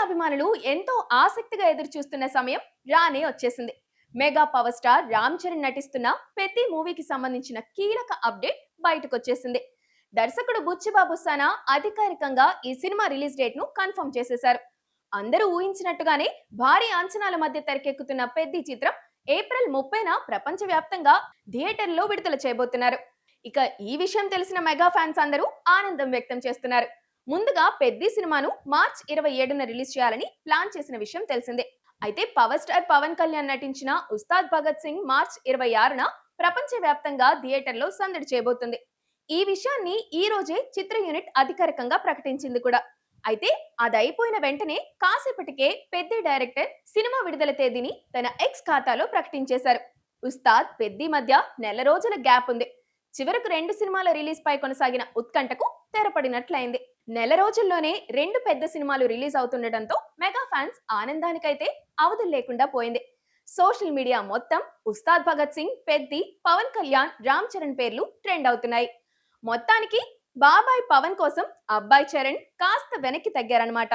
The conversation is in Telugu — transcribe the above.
అభిమానులు ఎంతో ఆసక్తిగా ఎదురు చూస్తున్న సమయం రానే వచ్చేసింది. Mega power star Ram Charan నటిస్తున్న పెద్ది మూవీకి సంబంధించిన కీలక అప్డేట్ బయటకు వచ్చేసింది. దర్శకుడు బుచ్చిబాబు సానా అధికారికంగా ఈ సినిమా రిలీజ్ డేట్ ను కన్ఫర్మ్ చేసేశారు. అందరూ ఊహించినట్టుగానే భారీ అంచనాల మధ్య తెరకెక్కుతున్న పెద్ది చిత్రం ఏప్రిల్ 30న ప్రపంచవ్యాప్తంగా థియేటర్లో విడుదల చేయబోతున్నారు. ఇక ఈ విషయం తెలిసిన మెగా ఫ్యాన్స్ అందరూ ఆనందం వ్యక్తం చేస్తున్నారు. ముందుగా పెద్ది సినిమాను మార్చ్ 27న రిలీజ్ చేయాలని ప్లాన్ చేసిన విషయం తెలిసిందే. అయితే పవర్ స్టార్ పవన్ కళ్యాణ్ నటించిన ఉస్తాద్ భగత్ సింగ్ మార్చ్ 26న ప్రపంచవ్యాప్తంగా థియేటర్లో సందడి చేయబోతుంది. ఈ విషయాన్ని ఈ రోజే చిత్ర యూనిట్ అధికారికంగా ప్రకటించింది కూడా. అయితే అది అయిపోయిన వెంటనే కాసేపటికే పెద్ది డైరెక్టర్ సినిమా విడుదల తేదీని తన ఎక్స్ ఖాతాలో ప్రకటించేశారు. ఉస్తాద్ పెద్ది మధ్య నెల రోజుల గ్యాప్ ఉంది. చివరకు 2 సినిమాల రిలీజ్ పై కొనసాగిన ఉత్కంఠకు తెరపడినట్లయింది. నెల రోజుల్లోనే 2 పెద్ద సినిమాలు రిలీజ్ అవుతుండటంతో మెగా ఫ్యాన్స్ ఆనందానికైతే అవధులు లేకుండా పోయింది. సోషల్ మీడియా మొత్తం ఉస్తాద్ భగత్ సింగ్, పెద్ది, పవన్ కళ్యాణ్, రామ్ చరణ్ పేర్లు ట్రెండ్ అవుతున్నాయి. మొత్తానికి బాబాయ్ పవన్ కోసం అబ్బాయి చరణ్ కాస్త వెనక్కి తగ్గారన్నమాట.